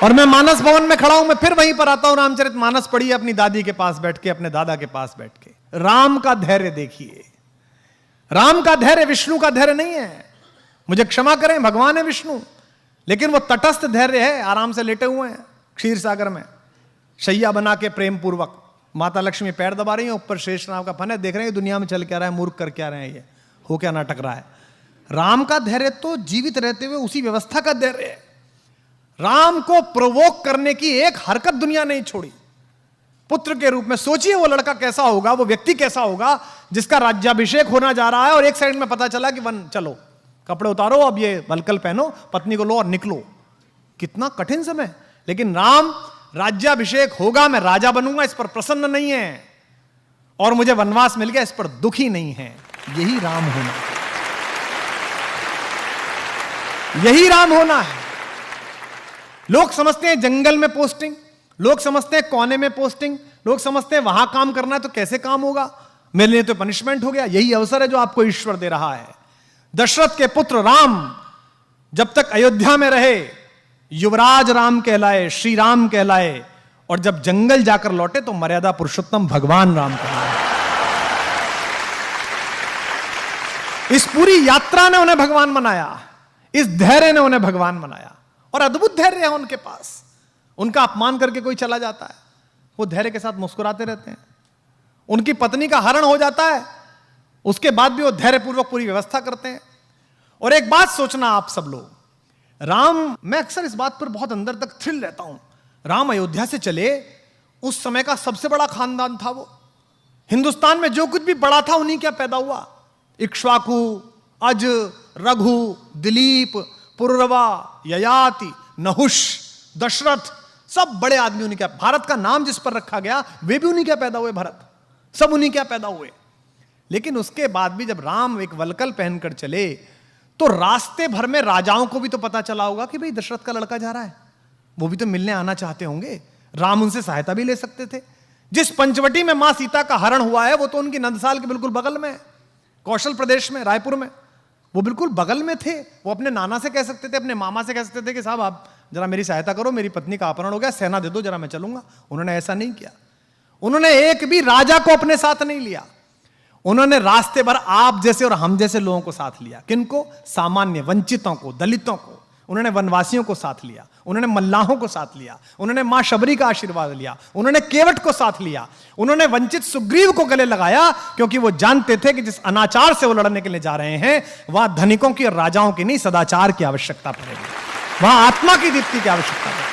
और मैं मानस भवन में खड़ा हूं, मैं फिर वहीं पर आता हूं, रामचरितमानस पढ़िए अपनी दादी के पास बैठ के, अपने दादा के पास बैठ के। राम का धैर्य देखिए, राम का धैर्य विष्णु का धैर्य नहीं है। मुझे क्षमा करें, भगवान है विष्णु, लेकिन वो तटस्थ धैर्य है। आराम से लेटे हुए हैं क्षीर सागर में, शैया बना के प्रेम पूर्वक, माता लक्ष्मी पैर दबा रही है, ऊपर शेषनाग का फन है, देख रहे हैं दुनिया में चल क्या रहा है, मूर्ख कर क्या रहे हैं, ये हो क्या नाटक रहा है। राम का धैर्य तो जीवित रहते हुए उसी व्यवस्था का धैर्य है। राम को प्रोवोक करने की एक हरकत दुनिया नहीं छोड़ी। पुत्र के रूप में सोचिए वो लड़का कैसा होगा, वो व्यक्ति कैसा होगा जिसका राज्याभिषेक होना जा रहा है और एक सेकंड में पता चला कि वन चलो कपड़े उतारो, अब ये वलकल पहनो, पत्नी को लो और निकलो। कितना कठिन समय। लेकिन राम राज्याभिषेक होगा, मैं राजा बनूंगा, इस पर प्रसन्न नहीं है, और मुझे वनवास मिल गया, इस पर दुखी नहीं है। यही राम होना, यही राम होना है। लोग समझते हैं जंगल में पोस्टिंग, लोग समझते हैं कोने में पोस्टिंग, लोग समझते हैं वहां काम करना है तो कैसे काम होगा, मेरे लिए तो पनिशमेंट हो गया। यही अवसर है जो आपको ईश्वर दे रहा है। दशरथ के पुत्र राम जब तक अयोध्या में रहे युवराज राम कहलाए, श्री राम कहलाए, और जब जंगल जाकर लौटे तो मर्यादा पुरुषोत्तम भगवान राम कहलाए। इस पूरी यात्रा ने उन्हें भगवान बनाया, इस धैर्य ने उन्हें भगवान बनाया, और अद्भुत धैर्य है उनके पास। उनका अपमान करके कोई चला जाता है, वो धैर्य के साथ मुस्कुराते रहते हैं। उनकी पत्नी का हरण हो जाता है, उसके बाद भी वो धैर्यपूर्वक पूरी व्यवस्था करते हैं। और एक बात सोचना आप सब लोग, राम, मैं अक्सर इस बात पर बहुत अंदर तक थ्रिल रहता हूं। राम अयोध्या से चले, उस समय का सबसे बड़ा खानदान था वो। हिंदुस्तान में जो कुछ भी बड़ा था उन्हीं क्या पैदा हुआ। इक्ष्वाकु, अज, रघु, दिलीप, पुरुरवा, ययाति, नहुष, दशरथ, सब बड़े आदमी उन्हीं क्या। भारत का नाम जिस पर रखा गया वे भी उन्हीं क्या पैदा हुए, भरत, सब उन्हीं क्या पैदा हुए। लेकिन उसके बाद भी जब राम एक वलकल पहनकर चले तो रास्ते भर में राजाओं को भी तो पता चला होगा कि भाई दशरथ का लड़का जा रहा है, वो भी तो मिलने आना चाहते होंगे। राम उनसे सहायता भी ले सकते थे। जिस पंचवटी में मां सीता का हरण हुआ है वो तो उनकी नंदसाल के बिल्कुल बगल में, कौशल प्रदेश में, रायपुर में, वो बिल्कुल बगल में थे। वो अपने नाना से कह सकते थे, अपने मामा से कह सकते थे कि साहब आप जरा मेरी सहायता करो, मेरी पत्नी का अपहरण हो गया, सेना दे दो जरा, मैं चलूंगा। उन्होंने ऐसा नहीं किया। उन्होंने एक भी राजा को अपने साथ नहीं लिया। उन्होंने रास्ते भर आप जैसे और हम जैसे लोगों को साथ लिया। किनको? सामान्य वंचितों को, दलितों को। उन्होंने वनवासियों को साथ लिया, उन्होंने मल्लाहों को साथ लिया, उन्होंने मां शबरी का आशीर्वाद लिया, उन्होंने केवट को साथ लिया, उन्होंने वंचित सुग्रीव को गले लगाया, क्योंकि वो जानते थे कि जिस अनाचार से वो लड़ने के लिए जा रहे हैं वहां धनिकों की और राजाओं की नहीं, सदाचार की आवश्यकता पड़ेगी, वहां आत्मा की दीप्ति की आवश्यकता पड़ेगी।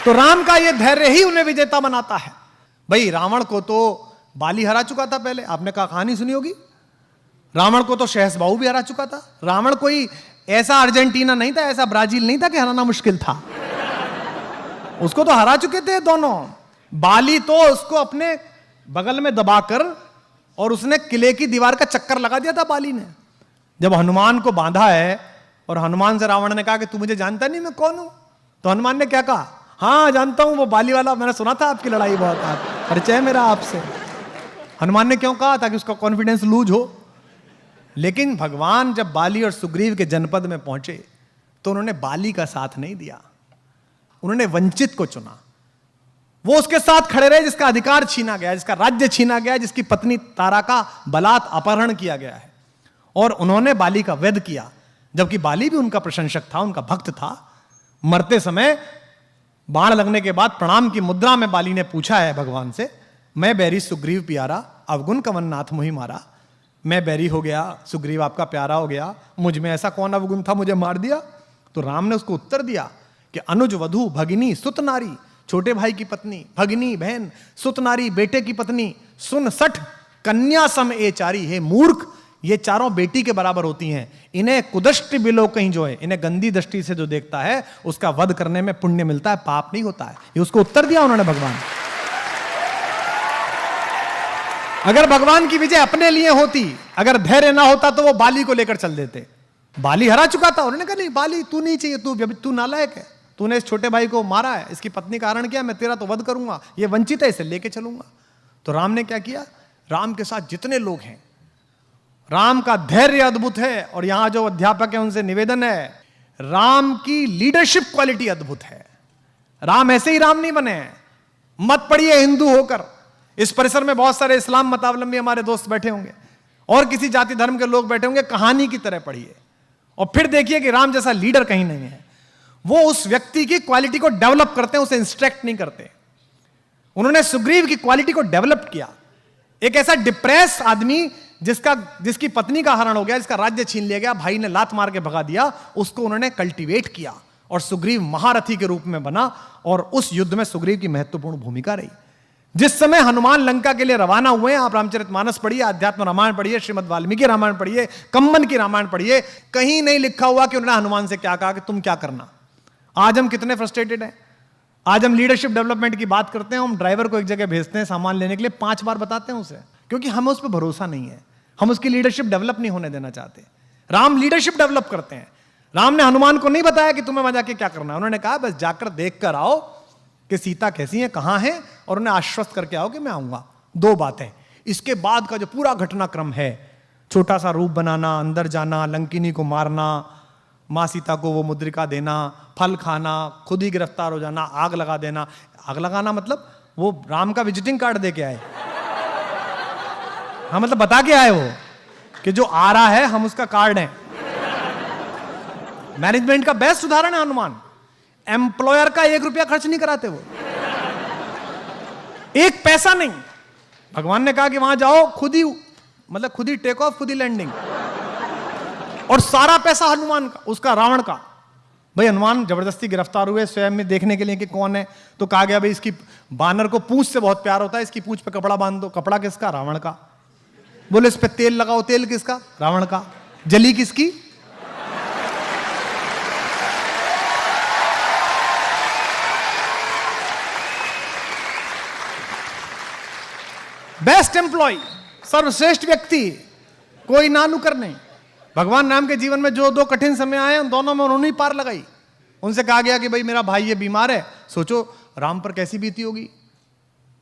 तो राम का यह धैर्य ही उन्हें विजेता बनाता है। भाई रावण को तो बाली हरा चुका था पहले, आपने कहानी सुनी होगी। रावण को तो शहसबाहु भी हरा चुका था। रावण कोई ऐसा अर्जेंटीना नहीं था, ऐसा ब्राजील नहीं था कि हराना मुश्किल था। उसको तो हरा चुके थे दोनों। बाली तो उसको अपने बगल में दबाकर और उसने किले की दीवार का चक्कर लगा दिया था बाली ने। जब हनुमान को बांधा है और हनुमान से रावण ने कहा कि तू मुझे जानता नहीं मैं कौन हूं, तो हनुमान ने क्या कहा? हाँ जानता हूं, वो बाली वाला, मैंने सुना था आपकी लड़ाई बहुत, परिचय है मेरा आपसे। हनुमान ने क्यों कहा? ताकि उसका कॉन्फिडेंस लूज हो। लेकिन भगवान जब बाली और सुग्रीव के जनपद में पहुंचे तो उन्होंने बाली का साथ नहीं दिया, उन्होंने वंचित को चुना। वो उसके साथ खड़े रहे जिसका अधिकार छीना गया, जिसका राज्य छीना गया, जिसकी पत्नी तारा का बलात् अपहरण किया गया है, और उन्होंने बाली का वध किया। जबकि बाली भी उनका प्रशंसक था, उनका भक्त था। मरते समय बाण लगने के बाद प्रणाम की मुद्रा में बाली ने पूछा है भगवान से, मैं बैरी सुग्रीव प्यारा, अवगुण कवन नाथ मुहि मारा। मैं बैरी हो गया, सुग्रीव आपका प्यारा हो गया, मुझ में ऐसा कौन अवगुण था मुझे मार दिया? तो राम ने उसको उत्तर दिया कि अनुज वधु भगिनी सुत नारी, छोटे भाई की पत्नी, भगिनी बहन, सुत नारी बेटे की पत्नी, सुन सठ कन्या सम ए चारी। हे मूर्ख, ये चारों बेटी के बराबर होती हैं। इन्हें कुदृष्टि बिलो कहीं जो है, इन्हें गंदी दृष्टि से जो देखता है उसका वध करने में पुण्य मिलता है, पाप नहीं होता है। ये उसको उत्तर दिया उन्होंने भगवान। अगर भगवान की विजय अपने लिए होती, अगर धैर्य ना होता तो वो बाली को लेकर चल देते। बाली हरा चुका था, उन्होंने कहा नहीं बाली तू नहीं चाहिए, तू नालायक है, तूने इस छोटे भाई को मारा है, इसकी पत्नी का हरण किया, मैं तेरा तो वध करूंगा, ये वंचित है, इसे लेके चलूंगा। तो राम ने क्या किया? राम के साथ जितने लोग हैं, राम का धैर्य अद्भुत है। और यहां जो अध्यापक है उनसे निवेदन है, राम की लीडरशिप क्वालिटी अद्भुत है। राम ऐसे ही राम नहीं बने हैं। मत पढ़िए हिंदू होकर, इस परिसर में बहुत सारे इस्लाम मतावलंबी हमारे दोस्त बैठे होंगे और किसी जाति धर्म के लोग बैठे होंगे, कहानी की तरह पढ़िए और फिर देखिए कि राम जैसा लीडर कहीं नहीं है। वो उस व्यक्ति की क्वालिटी को डेवलप करते हैं, उसे इंस्ट्रक्ट नहीं करते। उन्होंने सुग्रीव की क्वालिटी को डेवलप किया। एक ऐसा डिप्रेस आदमी जिसकी पत्नी का हरण हो गया, जिसका राज्य छीन लिया गया, भाई ने लात मार के भगा दिया, उसको उन्होंने कल्टीवेट किया और सुग्रीव महारथी के रूप में बना और उस युद्ध में सुग्रीव की महत्वपूर्ण भूमिका रही। जिस समय हनुमान लंका के लिए रवाना हुए, आप रामचरितमानस पढ़िए, अध्यात्म रामायण पढ़िए, श्रीमद् वाल्मीकि रामायण पढ़िए, कंबन की रामायण पढ़िए, कहीं नहीं लिखा हुआ कि उन्होंने हनुमान से क्या कहा कि तुम क्या करना। आज हम कितने फ्रस्ट्रेटेड हैं। आज हम लीडरशिप डेवलपमेंट की बात करते हैं, हम ड्राइवर को एक जगह भेजते हैं सामान लेने के लिए, 5 बार बताते हैं उसे, क्योंकि हमें उस पर भरोसा नहीं है, हम उसकी लीडरशिप डेवलप नहीं होने देना चाहते। राम लीडरशिप डेवलप करते हैं। राम ने हनुमान को नहीं बताया कि तुम्हें वहां जाके क्या करना है, उन्होंने कहा बस जाकर देख कर आओ कि सीता कैसी है, कहां है, और उन्हें आश्वस्त करके आओ कि मैं आऊंगा। 2 बातें। इसके बाद का जो पूरा घटनाक्रम है, छोटा सा रूप बनाना, अंदर जाना, लंकिनी को मारना, मां सीता को वो मुद्रिका देना, फल खाना, खुद ही गिरफ्तार हो जाना, आग लगा देना। आग लगाना मतलब वो राम का विजिटिंग कार्ड दे के आए। हाँ, मतलब बता के आए वो कि जो आ रहा है हम उसका कार्ड है। मैनेजमेंट का बेस्ट उदाहरण है हनुमान। एम्प्लॉयर का 1 रुपया खर्च नहीं कराते वो, 1 पैसा नहीं। भगवान ने कहा कि वहां जाओ, खुद ही टेक ऑफ, खुद ही लैंडिंग, और सारा पैसा हनुमान का, उसका रावण का। भाई हनुमान जबरदस्ती गिरफ्तार हुए स्वयं में देखने के लिए कि कौन है, तो कहा गया भाई इसकी बानर को पूंछ से बहुत प्यार होता है, इसकी पूंछ पे कपड़ा बांध दो। कपड़ा किसका? रावण का। बोले इस पे तेल लगाओ, तेल किसका? रावण का। जली किसकी? बेस्ट एम्प्लॉय, सर्वश्रेष्ठ व्यक्ति, कोई ना नुकर नहीं। भगवान राम के जीवन में जो 2 कठिन समय आए, उन दोनों में उन्होंने ही पार लगाई। उनसे कहा गया कि भाई मेरा भाई ये बीमार है, सोचो राम पर कैसी बीती होगी।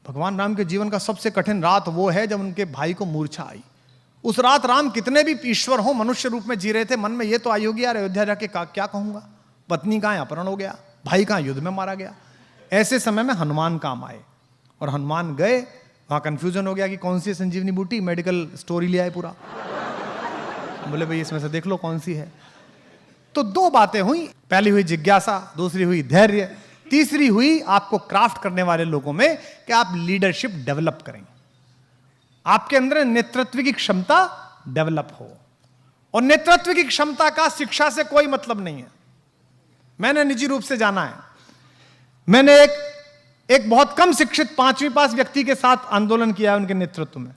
भगवान राम के जीवन का सबसे कठिन रात वो है जब उनके भाई को मूर्छा आई। उस रात राम कितने भी ईश्वर हो, मनुष्य रूप में जी रहे थे, मन में ये तो आई होगी यार अयोध्या जाके क्या कहूंगा, पत्नी कहां अपहरण हो गया, भाई कहां युद्ध में मारा गया। ऐसे समय में हनुमान काम आए और हनुमान गए, वहां कंफ्यूजन हो गया कि कौन सी संजीवनी बूटी, मेडिकल स्टोरी ले आए पूरा। बोले भाई इसमें से देख लो कौन सी है। तो 2 बातें हुई, पहली हुई जिज्ञासा, दूसरी हुई धैर्य, तीसरी हुई आपको क्राफ्ट करने वाले लोगों में कि आप लीडरशिप डेवलप करें, आपके अंदर नेतृत्व की क्षमता डेवलप हो। और नेतृत्व की क्षमता का शिक्षा से कोई मतलब नहीं है। मैंने निजी रूप से जाना है, मैंने एक बहुत कम शिक्षित 5वीं पास व्यक्ति के साथ आंदोलन किया है उनके नेतृत्व में,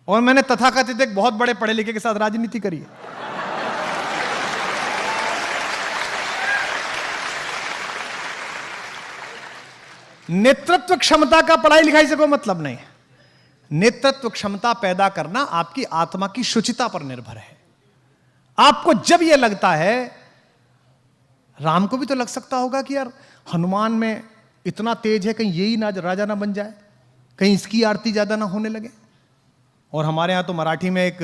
और मैंने तथाकथित एक बहुत बड़े पढ़े लिखे के साथ राजनीति करी है। नेतृत्व क्षमता का पढ़ाई लिखाई से कोई मतलब नहीं है। नेतृत्व क्षमता पैदा करना आपकी आत्मा की शुचिता पर निर्भर है। आपको जब यह लगता है, राम को भी तो लग सकता होगा कि यार हनुमान में इतना तेज है, कहीं यही ना राजा ना बन जाए, कहीं इसकी आरती ज्यादा ना होने लगे। और हमारे यहाँ तो मराठी में एक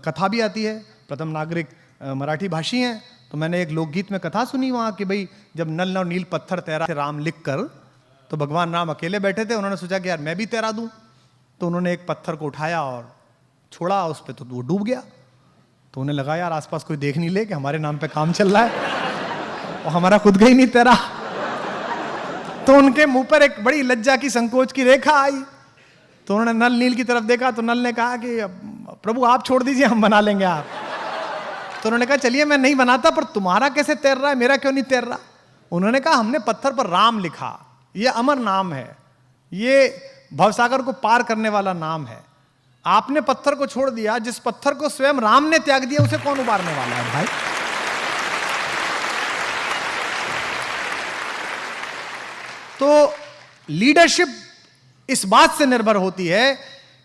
कथा भी आती है, प्रथम नागरिक मराठी भाषी हैं, तो मैंने एक लोकगीत में कथा सुनी वहाँ कि भाई जब नल और नील पत्थर तैरा थे राम लिख कर, तो भगवान राम अकेले बैठे थे, उन्होंने सोचा कि यार मैं भी तैरा दूं, तो उन्होंने एक पत्थर को उठाया और छोड़ा उस पर, तो वो डूब गया। तो उन्हें लगा यार आसपास कोई देख नहीं ले कि हमारे नाम पे काम चल रहा है और हमारा खुद का ही नहीं तैरा। तो उनके मुंह पर एक बड़ी लज्जा की, संकोच की रेखा आई। तो उन्होंने नल नील की तरफ देखा, तो नल ने कहा कि प्रभु आप छोड़ दीजिए, हम बना लेंगे आप। तो उन्होंने कहा चलिए मैं नहीं बनाता, पर तुम्हारा कैसे तैर रहा है, मेरा क्यों नहीं तैर रहा। उन्होंने कहा हमने पत्थर पर राम लिखा, ये अमर नाम है, ये भवसागर को पार करने वाला नाम है। आपने पत्थर को छोड़ दिया, जिस पत्थर को स्वयं राम ने त्याग दिया उसे कौन उबारने वाला है भाई। तो लीडरशिप इस बात से निर्भर होती है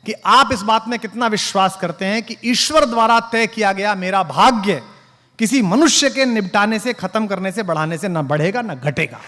कि आप इस बात में कितना विश्वास करते हैं कि ईश्वर द्वारा तय किया गया मेरा भाग्य किसी मनुष्य के निपटाने से, खत्म करने से, बढ़ाने से ना बढ़ेगा ना घटेगा।